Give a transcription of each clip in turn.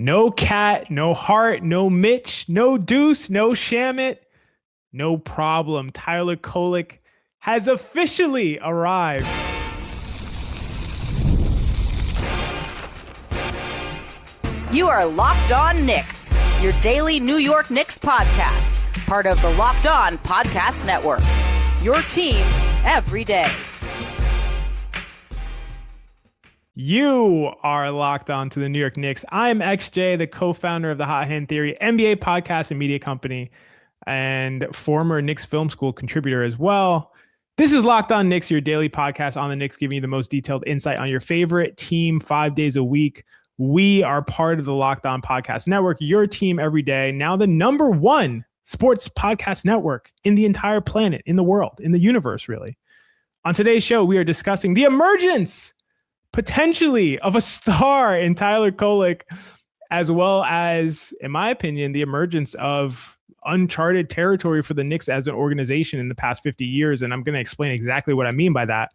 No Cat, no Hart, no Mitch, no Deuce, no Shamit. No problem. Tyler Kolek has officially arrived. You are Locked On Knicks, your daily New York Knicks podcast, part of the Locked On Podcast Network. Your team every day. You are locked on to the New York Knicks. I'm XJ, the co-founder of the Hot Hand Theory NBA podcast and media company, and former Knicks Film School contributor as well. This is Locked On Knicks, your daily podcast on the Knicks, giving you the most detailed insight on your favorite team 5 days a week. We are part of the Locked On Podcast Network, your team every day. Now the number one sports podcast network in the entire planet, in the world, in the universe, really. On today's show, we are discussing the emergence, potentially, of a star in Tyler Kolek, as well as, in my opinion, the emergence of uncharted territory for the Knicks as an organization in the past 50 years. And I'm going to explain exactly what I mean by that.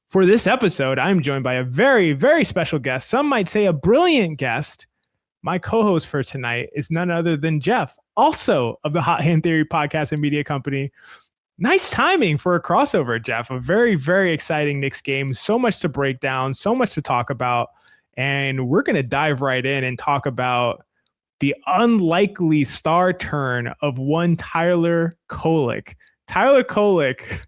For this episode, I'm joined by a very, very special guest. Some might say a brilliant guest. My co-host for tonight is none other than Geoff, also of the Hot Hand Theory podcast and media company. Nice timing for a crossover, Geoff. A very, very exciting Knicks game. So much to break down, so much to talk about. And we're going to dive right in and talk about the unlikely star turn of one Tyler Kolek. Tyler Kolek,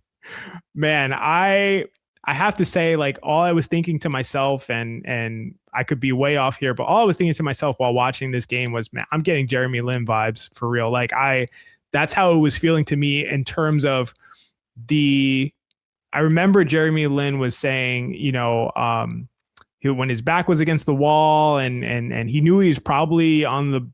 man, I have to say, like, all I was thinking to myself, and I could be way off here, but all I was thinking to myself while watching this game was, man, I'm getting Jeremy Lin vibes for real. Like, that's how it was feeling to me in terms of I remember Jeremy Lin was saying, when his back was against the wall and he knew he was probably on the,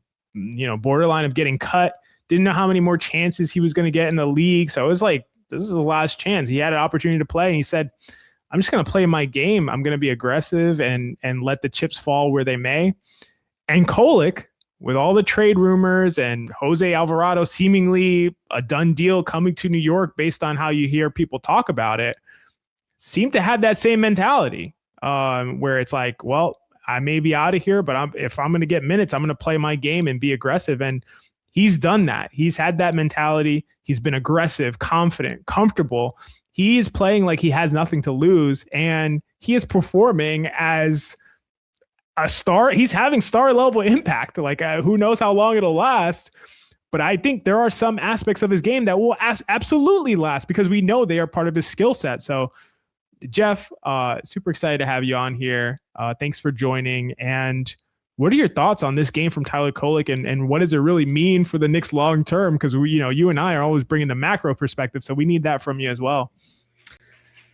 borderline of getting cut, didn't know how many more chances he was going to get in the league. So it was like, this is the last chance. He had an opportunity to play, and he said, I'm just going to play my game. I'm going to be aggressive and let the chips fall where they may. And Kolek, with all the trade rumors and Jose Alvarado seemingly a done deal coming to New York based on how you hear people talk about it, seemed to have that same mentality where it's like, well, I may be out of here, but if I'm going to get minutes, I'm going to play my game and be aggressive. And he's done that. He's had that mentality. He's been aggressive, confident, comfortable. He is playing like he has nothing to lose, and he is performing as a star. He's having star level impact. Like, who knows how long it'll last, but I think there are some aspects of his game that will absolutely last because we know they are part of his skill set. So Geoff, super excited to have you on here. Thanks for joining. And what are your thoughts on this game from Tyler Kolek, and what does it really mean for the Knicks long term? Because you and I are always bringing the macro perspective, so we need that from you as well.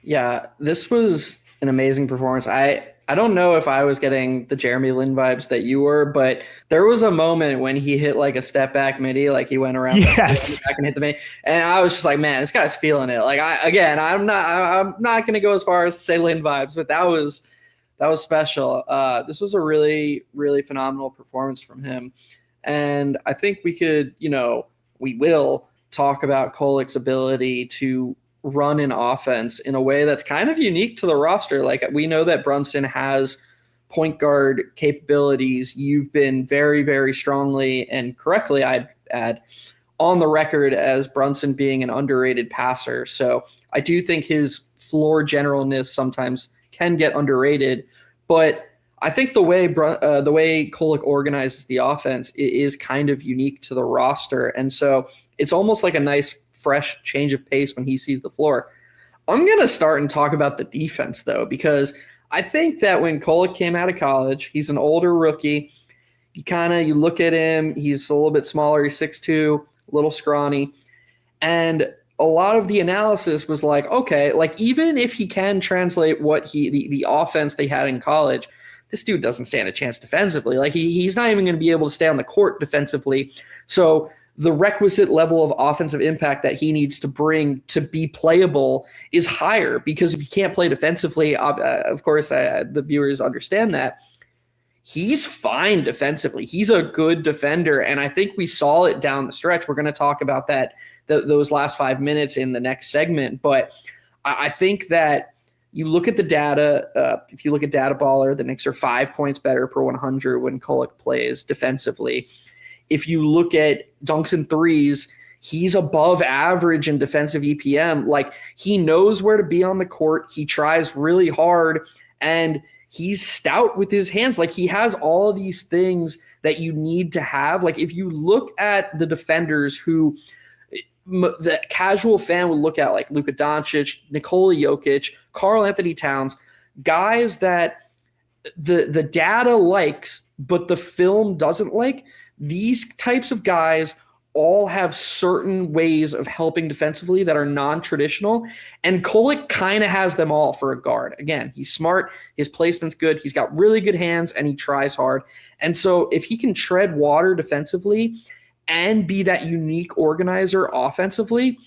Yeah, this was an amazing performance. I don't know if I was getting the Jeremy Lin vibes that you were, but there was a moment when he hit like a step back midi, like he went around yes, back and hit the midi, and I was just like, man, this guy's feeling it. Like, I'm not going to go as far as to say Lin vibes, but that was special. This was a really, really phenomenal performance from him, and I think we will talk about Kolek's ability to run an offense in a way that's kind of unique to the roster. Like, we know that Brunson has point guard capabilities. You've been very, very strongly and correctly, I'd add, on the record as Brunson being an underrated passer. So I do think his floor generalness sometimes can get underrated, but I think the way Kolek organizes the offense is kind of unique to the roster. And so it's almost like a nice fresh change of pace when he sees the floor. I'm going to start and talk about the defense, though, because I think that when Kolek came out of college, he's an older rookie. You look at him, he's a little bit smaller. He's 6'2", a little scrawny. And a lot of the analysis was like, okay, like, even if he can translate what the offense they had in college, this dude doesn't stand a chance defensively. Like, he's not even going to be able to stay on the court defensively. So the requisite level of offensive impact that he needs to bring to be playable is higher, because if he can't play defensively, of course, the viewers understand that. He's fine defensively. He's a good defender, and I think we saw it down the stretch. We're going to talk about that those last 5 minutes in the next segment, but I think that You look at the data. If you look at Data Baller, the Knicks are 5 points better per 100 when Kolek plays defensively. If you look at dunks and threes, he's above average in defensive EPM. Like, he knows where to be on the court. He tries really hard, and he's stout with his hands. Like, he has all of these things that you need to have. Like, if you look at the defenders who the casual fan would look at, like Luka Doncic, Nikola Jokic, Karl-Anthony Towns, guys that the data likes, but the film doesn't like, these types of guys all have certain ways of helping defensively that are non-traditional, and Kolek kind of has them all for a guard. Again, he's smart, his placement's good, he's got really good hands, and he tries hard. And so if he can tread water defensively and be that unique organizer offensively,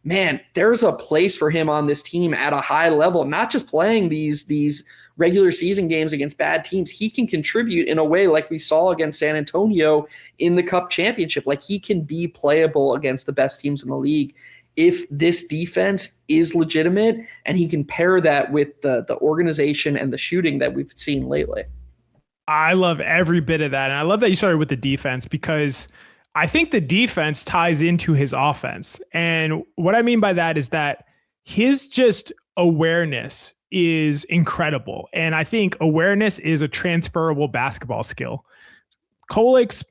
man, there's a place for him on this team at a high level, not just playing these regular season games against bad teams. He can contribute in a way like we saw against San Antonio in the Cup championship. Like, he can be playable against the best teams in the league if this defense is legitimate, and he can pair that with the organization and the shooting that we've seen lately. I love every bit of that. And I love that you started with the defense, because I think the defense ties into his offense. And what I mean by that is that his just awareness is incredible. And I think awareness is a transferable basketball skill. Kolek's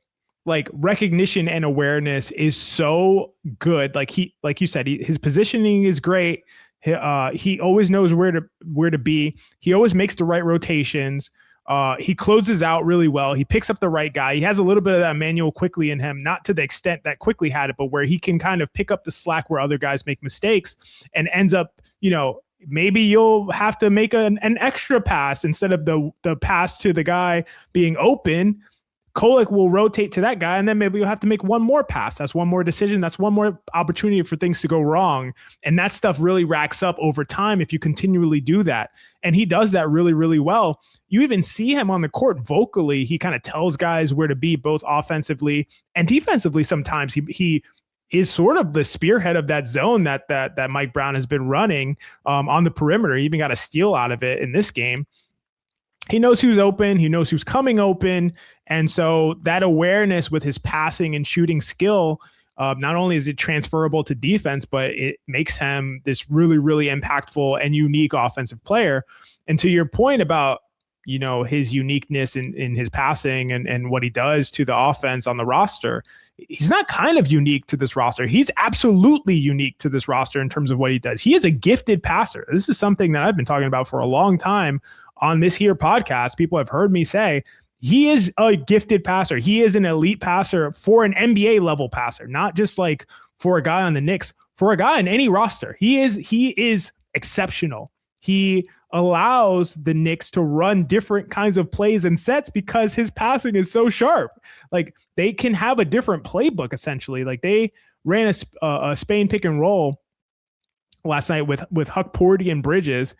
like recognition and awareness is so good. Like you said, his positioning is great. He always knows where to be. He always makes the right rotations. He closes out really well. He picks up the right guy. He has a little bit of that Emmanuel Quickley in him, not to the extent that Quickley had it, but where he can kind of pick up the slack where other guys make mistakes and ends up, maybe you'll have to make an extra pass instead of the pass to the guy being open. Kolek will rotate to that guy, and then maybe you'll have to make one more pass. That's one more decision. That's one more opportunity for things to go wrong. And that stuff really racks up over time if you continually do that. And he does that really, really well. You even see him on the court vocally. He kind of tells guys where to be, both offensively and defensively. Sometimes he is sort of the spearhead of that zone that Mike Brown has been running on the perimeter. He even got a steal out of it in this game. He knows who's open. He knows who's coming open. And so that awareness with his passing and shooting skill, not only is it transferable to defense, but it makes him this really, really impactful and unique offensive player. And to your point about, his uniqueness in his passing and what he does to the offense on the roster, he's not kind of unique to this roster. He's absolutely unique to this roster in terms of what he does. He is a gifted passer. This is something that I've been talking about for a long time on this here podcast. People have heard me say he is a gifted passer. He is an elite passer for an NBA level passer, not just like for a guy on the Knicks, for a guy on any roster. He is exceptional. He allows the Knicks to run different kinds of plays and sets because his passing is so sharp. Like, they can have a different playbook essentially. Like, they ran a Spain pick and roll last night with Huck Porty and Bridges,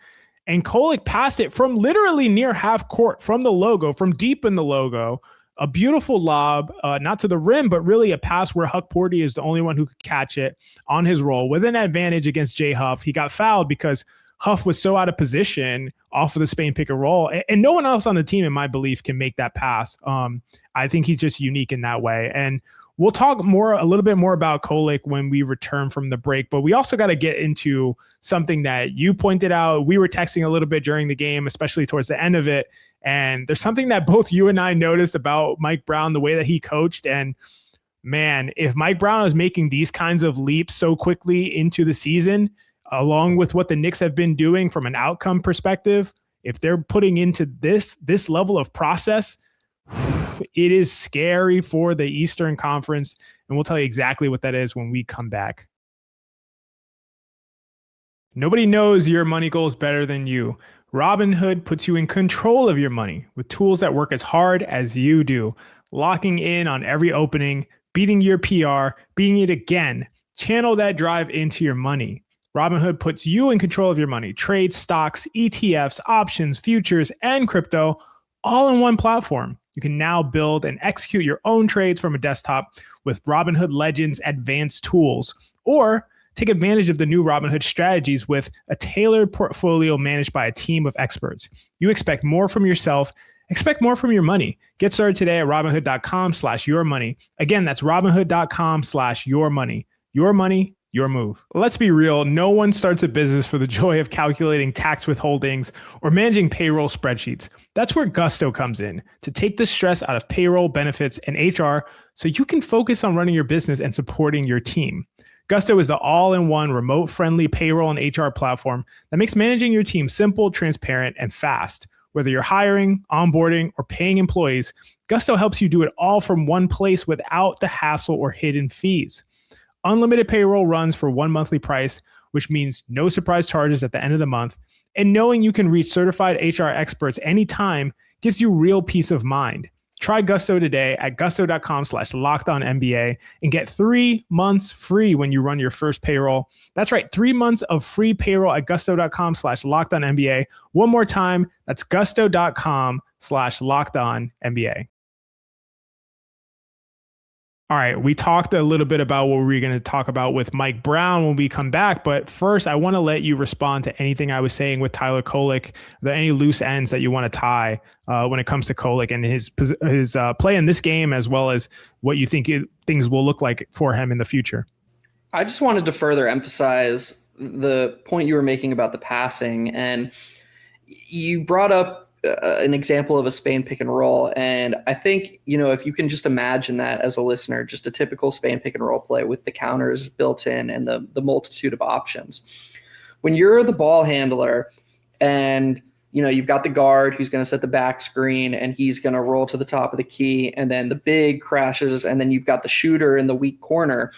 and Kolek passed it from literally near half court, from the logo, from deep in the logo. A beautiful lob, not to the rim, but really a pass where Huck Porty is the only one who could catch it on his roll with an advantage against Jay Huff. He got fouled because Huff was so out of position off of the Spain pick and roll, and no one else on the team, in my belief, can make that pass. I think he's just unique in that way. And we'll talk a little bit more about Kolek when we return from the break, but we also got to get into something that you pointed out. We were texting a little bit during the game, especially towards the end of it. And there's something that both you and I noticed about Mike Brown, the way that he coached. And man, if Mike Brown is making these kinds of leaps so quickly into the season, along with what the Knicks have been doing from an outcome perspective, if they're putting into this level of process, it is scary for the Eastern Conference. And we'll tell you exactly what that is when we come back. Nobody knows your money goals better than you. Robinhood puts you in control of your money with tools that work as hard as you do, locking in on every opening, beating your PR, beating it again. Channel that drive into your money. Robinhood puts you in control of your money. Trade stocks, ETFs, options, futures, and crypto all in one platform. You can now build and execute your own trades from a desktop with Robinhood Legends advanced tools. Or Take advantage of the new Robinhood strategies with a tailored portfolio managed by a team of experts. You expect more from yourself. Expect more from your money. Get started today at Robinhood.com/yourmoney. Again, that's Robinhood.com/yourmoney. Your money, your move. Let's be real. No one starts a business for the joy of calculating tax withholdings or managing payroll spreadsheets. That's where Gusto comes in, to take the stress out of payroll, benefits, and HR so you can focus on running your business and supporting your team. Gusto is the all-in-one remote-friendly payroll and HR platform that makes managing your team simple, transparent, and fast. Whether you're hiring, onboarding, or paying employees, Gusto helps you do it all from one place without the hassle or hidden fees. Unlimited payroll runs for one monthly price, which means no surprise charges at the end of the month. And knowing you can reach certified HR experts anytime gives you real peace of mind. Try Gusto today at gusto.com/lockedonnba and get 3 months free when you run your first payroll. That's right, 3 months of free payroll at gusto.com/lockedonnba. One more time, that's gusto.com/lockedonnba. All right, we talked a little bit about what we're going to talk about with Mike Brown when we come back. But first, I want to let you respond to anything I was saying with Tyler Kolek. Are there any loose ends that you want to tie when it comes to Kolek and his play in this game, as well as what you think things will look like for him in the future? I just wanted to further emphasize the point you were making about the passing. And you brought up an example of a Spain pick and roll. And I think, if you can just imagine that as a listener, just a typical Spain pick and roll play with the counters built in and the multitude of options. When you're the ball handler and, you've got the guard who's going to set the back screen and he's going to roll to the top of the key, and then the big crashes, and then you've got the shooter in the weak corner.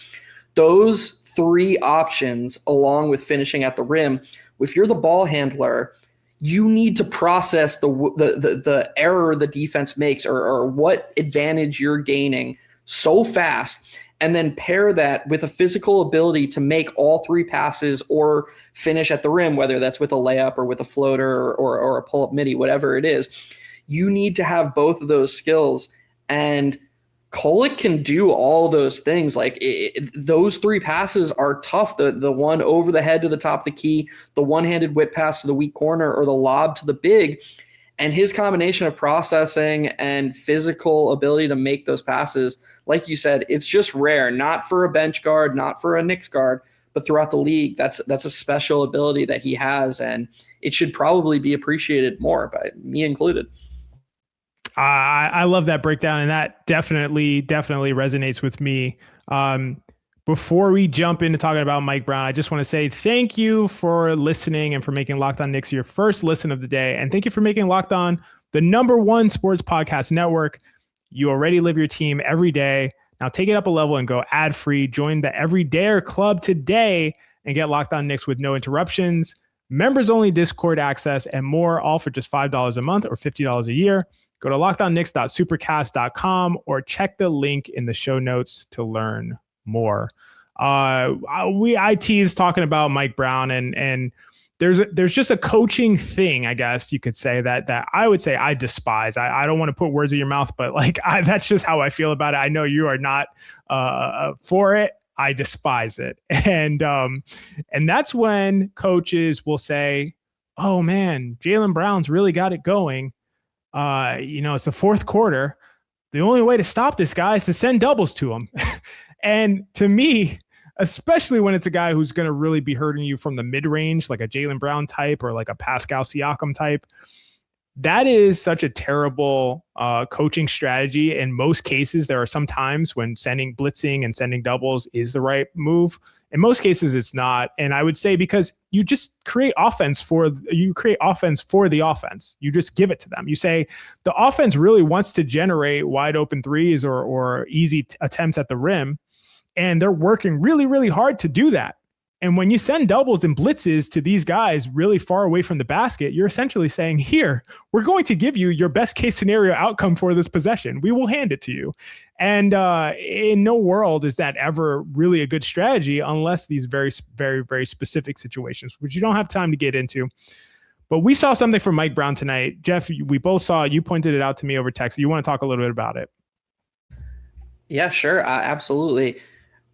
Those three options, along with finishing at the rim, if you're the ball handler, you need to process the error the defense makes or what advantage you're gaining so fast, and then pair that with a physical ability to make all three passes or finish at the rim, whether that's with a layup or with a floater or a pull-up midi, whatever it is. You need to have both of those skills, and Kolek can do all those things. Like those three passes are tough. The one over the head to the top of the key, the one-handed whip pass to the weak corner, or the lob to the big. And his combination of processing and physical ability to make those passes, like you said, it's just rare. Not for a bench guard, not for a Knicks guard, but throughout the league. That's a special ability that he has, and it should probably be appreciated more, by me included. I love that breakdown, and that definitely resonates with me. Before we jump into talking about Mike Brown, I just want to say thank you for listening and for making Locked On Knicks your first listen of the day. And thank you for making Locked On the #1 sports podcast network. You already live your team every day. Now take it up a level and go ad-free. Join the Everydayer Club today and get Locked On Knicks with no interruptions, members-only Discord access, and more, all for just $5 a month or $50 a year. Go to lockedonKnicks.supercast.com or check the link in the show notes to learn more. I teased talking about Mike Brown, and there's just a coaching thing, I guess you could say, that I would say I despise. I don't want to put words in your mouth, but that's just how I feel about it. I know you are not for it. I despise it. And that's when coaches will say, oh man, Jalen Brown's really got it going. It's the fourth quarter. The only way to stop this guy is to send doubles to him. And to me, especially when it's a guy who's going to really be hurting you from the mid-range, like a Jalen Brown type or like a Pascal Siakam type, that is such a terrible coaching strategy. In most cases, there are some times when blitzing and sending doubles is the right move. In most cases, it's not. And I would say because you just create offense for the offense. You just give it to them. You say the offense really wants to generate wide open threes or easy attempts at the rim. And they're working really, really hard to do that. And when you send doubles and blitzes to these guys really far away from the basket, you're essentially saying, here, we're going to give you your best case scenario outcome for this possession. We will hand it to you. And in no world is that ever really a good strategy unless these very, very, very specific situations, which you don't have time to get into. But we saw something from Mike Brown tonight. Geoff, we both saw it. You pointed it out to me over text. You want to talk a little bit about it? Yeah, sure. Absolutely.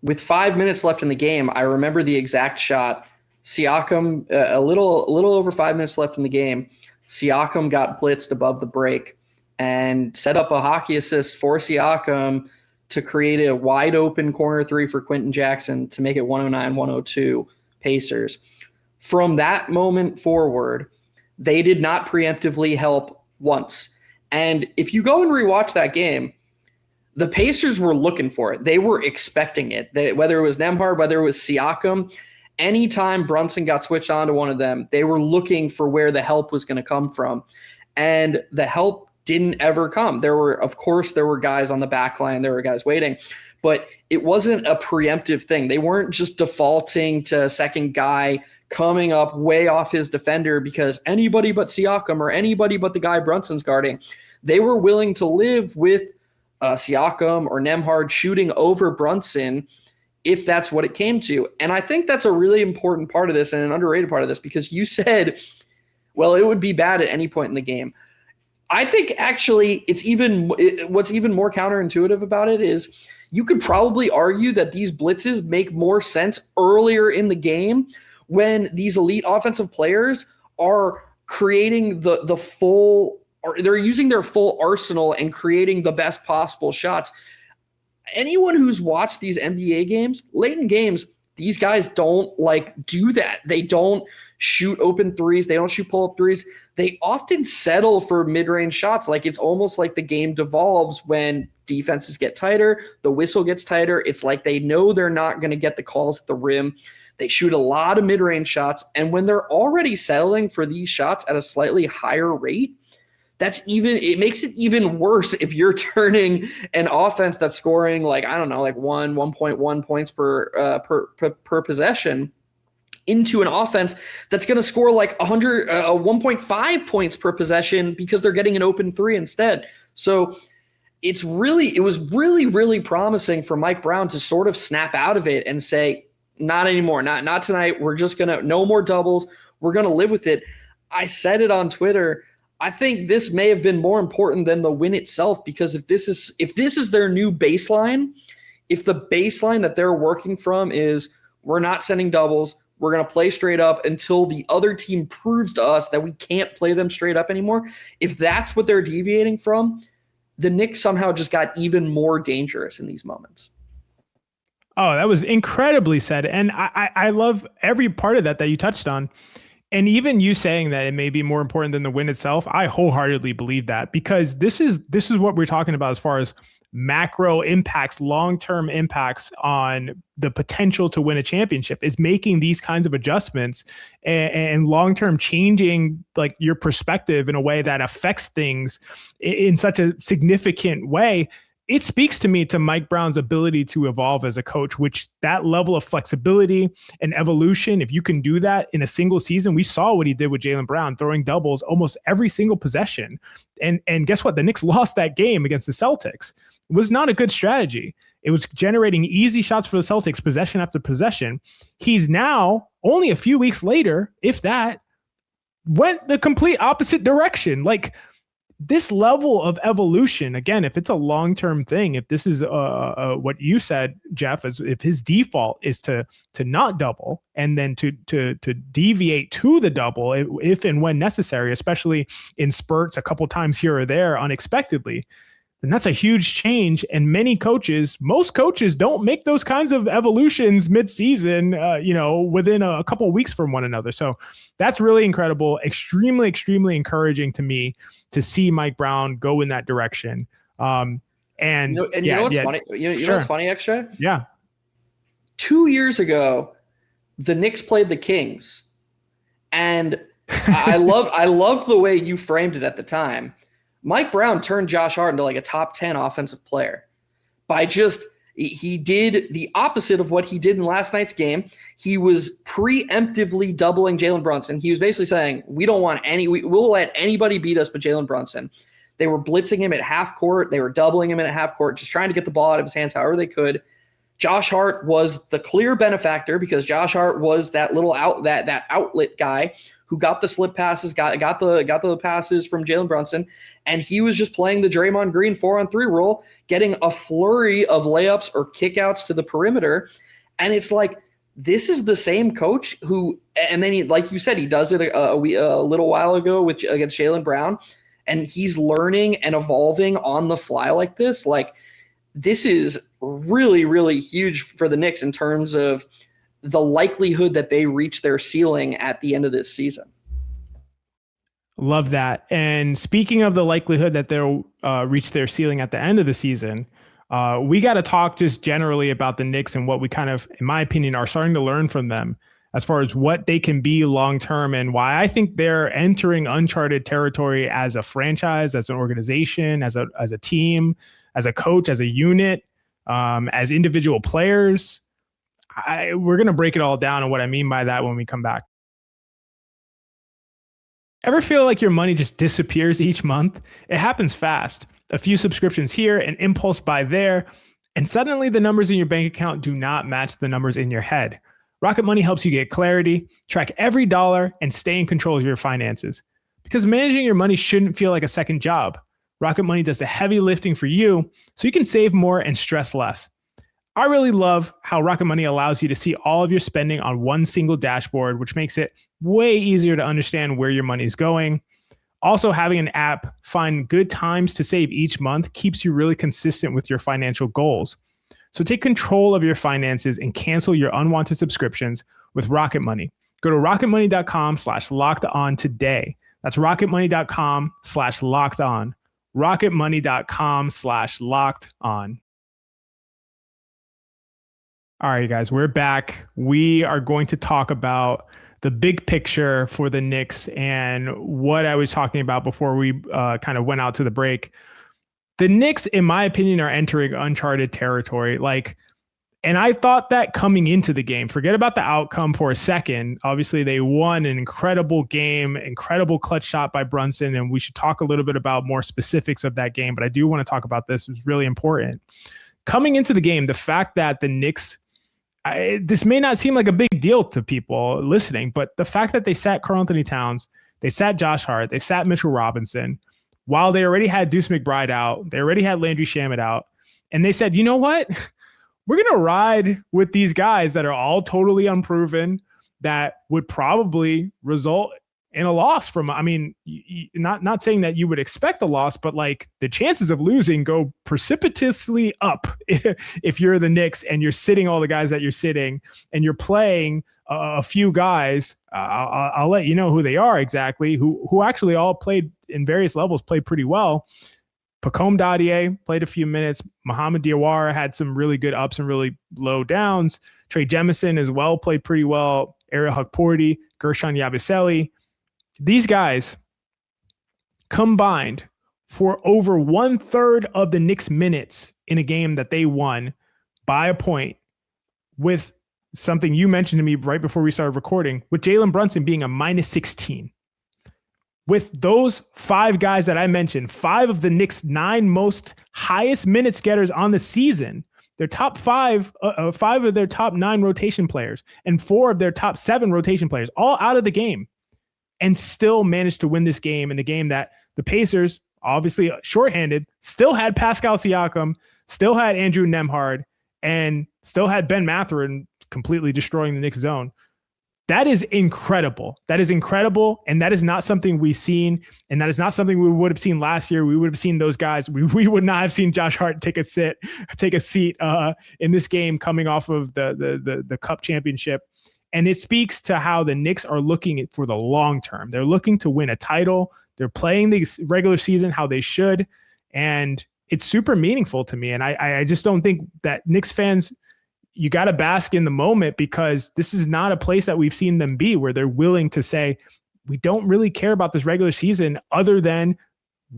with 5 minutes left in the game, I remember the exact shot. Siakam, a little over 5 minutes left in the game, Siakam got blitzed above the break and set up a hockey assist for Siakam to create a wide open corner three for Quentin Jackson to make it 109-102 Pacers. From that moment forward, they did not preemptively help once. And if you go and rewatch that game, the Pacers were looking for it. They were expecting it. Whether it was Nembhard, whether it was Siakam, anytime Brunson got switched on to one of them, they were looking for where the help was going to come from. And the help didn't ever come. There were guys on the back line. There were guys waiting. But it wasn't a preemptive thing. They weren't just defaulting to second guy coming up way off his defender because anybody but Siakam or anybody but the guy Brunson's guarding. They were willing to live with Siakam or Nembhard shooting over Brunson if that's what it came to. And I think that's a really important part of this and an underrated part of this, because you said, well, it would be bad at any point in the game. I think actually what's even more counterintuitive about it is you could probably argue that these blitzes make more sense earlier in the game when these elite offensive players are creating the full, or they're using their full arsenal and creating the best possible shots. Anyone who's watched these NBA games, late in games, these guys don't do that. They don't shoot open threes. They don't shoot pull-up threes. They often settle for mid-range shots. It's almost like the game devolves when defenses get tighter, the whistle gets tighter. It's like they know they're not going to get the calls at the rim. They shoot a lot of mid-range shots. And when they're already settling for these shots at a slightly higher rate, it makes it even worse if you're turning an offense that's scoring 1.1 points per possession into an offense that's going to score 1.5 points per possession because they're getting an open three instead. So it was really, really promising for Mike Brown to sort of snap out of it and say, not anymore, not tonight. We're just no more doubles. We're going to live with it. I said it on Twitter. I think this may have been more important than the win itself, because if this is their new baseline, if the baseline that they're working from is we're not sending doubles, we're going to play straight up until the other team proves to us that we can't play them straight up anymore. If that's what they're deviating from, the Knicks somehow just got even more dangerous in these moments. Oh, that was incredibly said. And I love every part of that you touched on. And even you saying that it may be more important than the win itself, I wholeheartedly believe that, because this is what we're talking about as far as macro impacts, long-term impacts on the potential to win a championship, is making these kinds of adjustments and long-term changing your perspective in a way that affects things in such a significant way. It speaks to me to Mike Brown's ability to evolve as a coach, which that level of flexibility and evolution, if you can do that in a single season, we saw what he did with Jalen Brown, throwing doubles almost every single possession. And guess what? The Knicks lost that game against the Celtics. It was not a good strategy. It was generating easy shots for the Celtics, possession after possession. He's now, only a few weeks later, if that, went the complete opposite direction. This level of evolution, again, if it's a long-term thing, if this is what you said, Geoff, is if his default is to not double and then to deviate to the double if and when necessary, especially in spurts a couple times here or there unexpectedly, then that's a huge change. And most coaches don't make those kinds of evolutions mid-season, within a couple of weeks from one another. So that's really incredible, extremely, extremely encouraging to me to see Mike Brown go in that direction. You know what's funny? You know what's funny, Extra? Yeah. 2 years ago, the Knicks played the Kings, and I loved the way you framed it at the time. Mike Brown turned Josh Hart into a top 10 offensive player by he did the opposite of what he did in last night's game. He was preemptively doubling Jalen Brunson. He was basically saying, we'll let anybody beat us but Jalen Brunson. They were blitzing him at half court. They were doubling him at half court, just trying to get the ball out of his hands however they could. Josh Hart was the clear benefactor because Josh Hart was that little that outlet guy who got the slip passes, got the passes from Jalen Brunson, and he was just playing the Draymond Green 4-on-3 role, getting a flurry of layups or kickouts to the perimeter. And it's like, this is the same coach who, and then he, like you said, he does it a little while ago against Jaylen Brown, and he's learning and evolving on the fly like this. Like, this is really, really huge for the Knicks in terms of the likelihood that they reach their ceiling at the end of this season. Love that. And speaking of the likelihood that they'll reach their ceiling at the end of the season, we got to talk just generally about the Knicks and what we kind of, in my opinion, are starting to learn from them as far as what they can be long-term and why I think they're entering uncharted territory as a franchise, as an organization, as a team, as a coach, as a unit, as individual players. We're going to break it all down and what I mean by that when we come back. Ever feel like your money just disappears each month? It happens fast. A few subscriptions here, an impulse buy there, and suddenly the numbers in your bank account do not match the numbers in your head. Rocket Money helps you get clarity, track every dollar, and stay in control of your finances. Because managing your money shouldn't feel like a second job. Rocket Money does the heavy lifting for you so you can save more and stress less. I really love how Rocket Money allows you to see all of your spending on one single dashboard, which makes it way easier to understand where your money is going. Also, having an app find good times to save each month keeps you really consistent with your financial goals. So take control of your finances and cancel your unwanted subscriptions with Rocket Money. Go to rocketmoney.com/lockedon today. That's rocketmoney.com/lockedon. rocketmoney.com/lockedon. All right, guys, we're back. We are going to talk about the big picture for the Knicks and what I was talking about before we kind of went out to the break. The Knicks, in my opinion, are entering uncharted territory. And I thought that coming into the game, forget about the outcome for a second. Obviously, they won an incredible game, incredible clutch shot by Brunson, and we should talk a little bit about more specifics of that game. But I do want to talk about this. It's really important. Coming into the game, the fact that the Knicks, this may not seem like a big deal to people listening, but the fact that they sat Karl-Anthony Towns, they sat Josh Hart, they sat Mitchell Robinson, while they already had Deuce McBride out, they already had Landry Shamet out, and they said, you know what? We're going to ride with these guys that are all totally unproven, that would probably result in a loss from, not saying that you would expect a loss, but like the chances of losing go precipitously up if you're the Knicks and you're sitting all the guys that you're sitting and you're playing a few guys. I'll let you know who they are exactly, who actually all played in various levels, played pretty well. Pacome Dadier played a few minutes. Mohamed Diawara had some really good ups and really low downs. Trey Jemison as well played pretty well. Ariel Hukporti, Gershon Yabusele. These guys combined for over 1/3 of the Knicks' minutes in a game that they won by a point, with something you mentioned to me right before we started recording, with Jalen Brunson being a -16. With those 5 guys that I mentioned, 5 of the Knicks' 9 most highest minutes getters on the season, their top 5 of their top 9 rotation players and 4 of their top 7 rotation players, all out of the game, and still managed to win this game, in a game that the Pacers, obviously shorthanded, still had Pascal Siakam, still had Andrew Nembhard, and still had Ben Mathurin completely destroying the Knicks zone. That is incredible. That is incredible. And that is not something we've seen. And that is not something we would have seen last year. We would have seen those guys. We would not have seen Josh Hart take a seat in this game coming off of the Cup championship. And it speaks to how the Knicks are looking for the long term. They're looking to win a title. They're playing the regular season how they should. And it's super meaningful to me. And I just don't think that Knicks fans, you got to bask in the moment, because this is not a place that we've seen them be, where they're willing to say, we don't really care about this regular season other than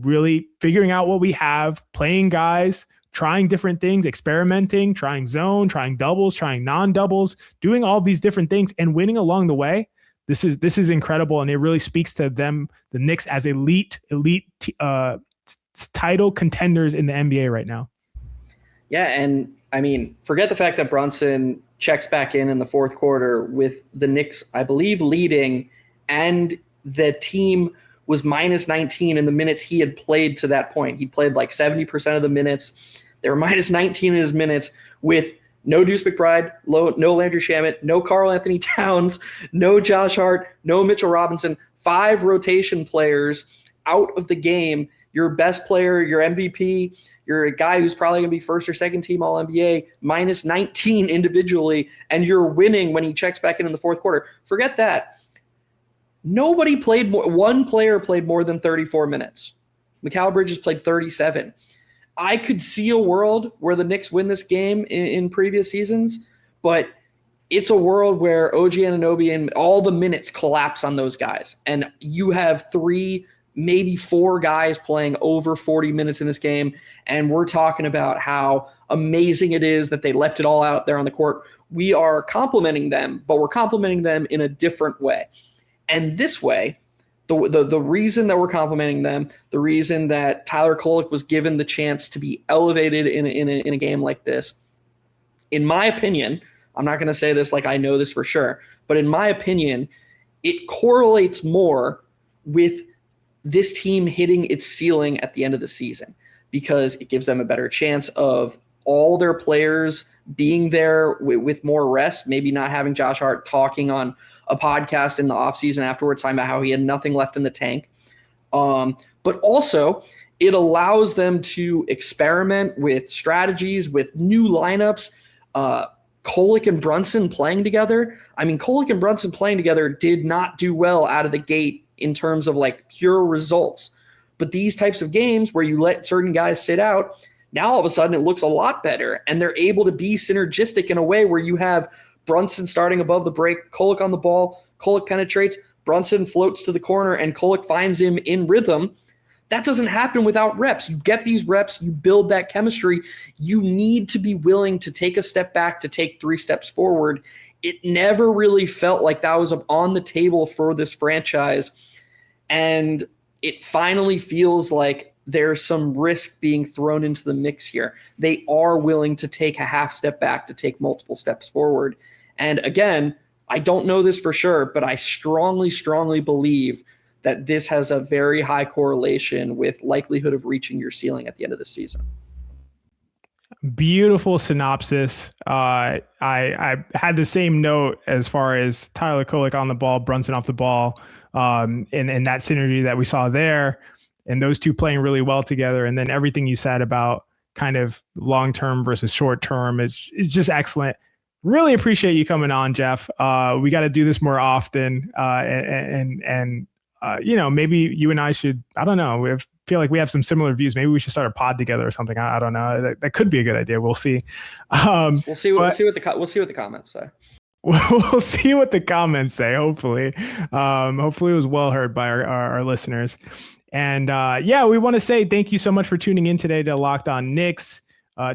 really figuring out what we have, playing guys, trying different things, experimenting, trying zone, trying doubles, trying non-doubles, doing all these different things and winning along the way. This is incredible. And it really speaks to them, the Knicks, as elite title contenders in the NBA right now. Yeah. And I mean, forget the fact that Brunson checks back in the fourth quarter with the Knicks, I believe, leading and the team was minus 19 in the minutes he had played to that point. He played like 70% of the minutes. They were minus 19 in his minutes with no Deuce McBride, no Landry Shamet, no Karl-Anthony Towns, no Josh Hart, no Mitchell Robinson, 5 rotation players out of the game. Your best player, your MVP, you're a guy who's probably going to be first or second team All-NBA, minus 19 individually, and you're winning when he checks back in the fourth quarter. Forget that. Nobody played more. One player played more than 34 minutes. Mikal Bridges played 37. I could see a world where the Knicks win this game in previous seasons, but it's a world where OG Anunoby and all the minutes collapse on those guys. And you have 3, maybe 4 guys playing over 40 minutes in this game. And we're talking about how amazing it is that they left it all out there on the court. We are complimenting them, but we're complimenting them in a different way. And this way, the reason that we're complimenting them, the reason that Tyler Kolek was given the chance to be elevated in a game like this, in my opinion, I'm not going to say this like I know this for sure, but in my opinion, it correlates more with this team hitting its ceiling at the end of the season because it gives them a better chance of all their players being there with more rest, maybe not having Josh Hart talking on a podcast in the offseason afterwards, talking about how he had nothing left in the tank. But also, it allows them to experiment with strategies, with new lineups. Kolek and Brunson playing together. I mean, Kolek and Brunson playing together did not do well out of the gate in terms of like pure results. But these types of games where you let certain guys sit out, now all of a sudden it looks a lot better. And they're able to be synergistic in a way where you have Brunson starting above the break, Kolek on the ball, Kolek penetrates, Brunson floats to the corner, and Kolek finds him in rhythm. That doesn't happen without reps. You get these reps, you build that chemistry. You need to be willing to take a step back to take 3 steps forward. It never really felt like that was on the table for this franchise. And it finally feels like there's some risk being thrown into the mix here. They are willing to take a half step back to take multiple steps forward. And again, I don't know this for sure, but I strongly, strongly believe that this has a very high correlation with likelihood of reaching your ceiling at the end of the season. Beautiful synopsis. I had the same note as far as Tyler Kolek on the ball, Brunson off the ball, and that synergy that we saw there, and those two playing really well together. And then everything you said about kind of long-term versus short-term is just excellent. Really appreciate you coming on, Geoff. We got to do this more often. And maybe you and I should, I don't know, we feel like we have some similar views. Maybe we should start a pod together or something. I don't know. That could be a good idea. We'll see. We'll see what the comments say. We'll see what the comments say. Hopefully it was well heard by our listeners. And we want to say thank you so much for tuning in today to Locked On Knicks.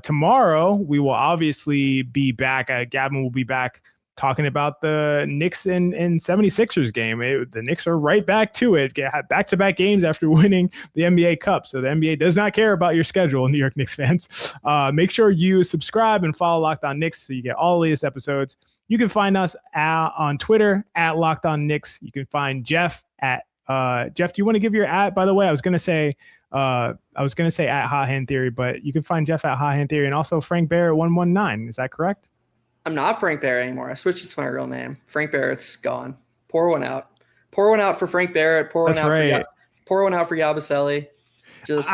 Tomorrow we will obviously be back. Gavin will be back talking about the Knicks and 76ers game. The Knicks are right back to it. Back-to-back games after winning the NBA Cup. So the NBA does not care about your schedule, New York Knicks fans. Make sure you subscribe and follow Locked On Knicks so you get all the latest episodes. You can find us on Twitter at Locked On Knicks. You can find Geoff at Geoff. Do you want to give your at? By the way, I was gonna say at Hot Hand Theory, but you can find Geoff at Hot Hand Theory and also Frank Barrett 119. Is that correct? I'm not Frank Barrett anymore. I switched it to my real name. Frank Barrett's gone. Pour one out. Pour one out for Frank Barrett. Pour one out for Yabusele. Just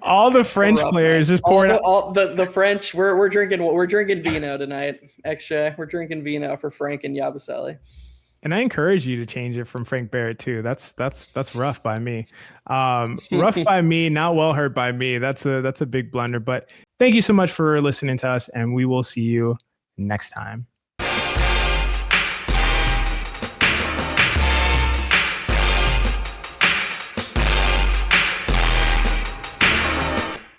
all the French players just pouring out. All the French. We're drinking vino tonight. XJ. We're drinking vino for Frank and Yabusele. And I encourage you to change it from Frank Barrett too. That's rough by me. Rough by me, not well heard by me. That's a big blunder. But thank you so much for listening to us, and we will see you next time.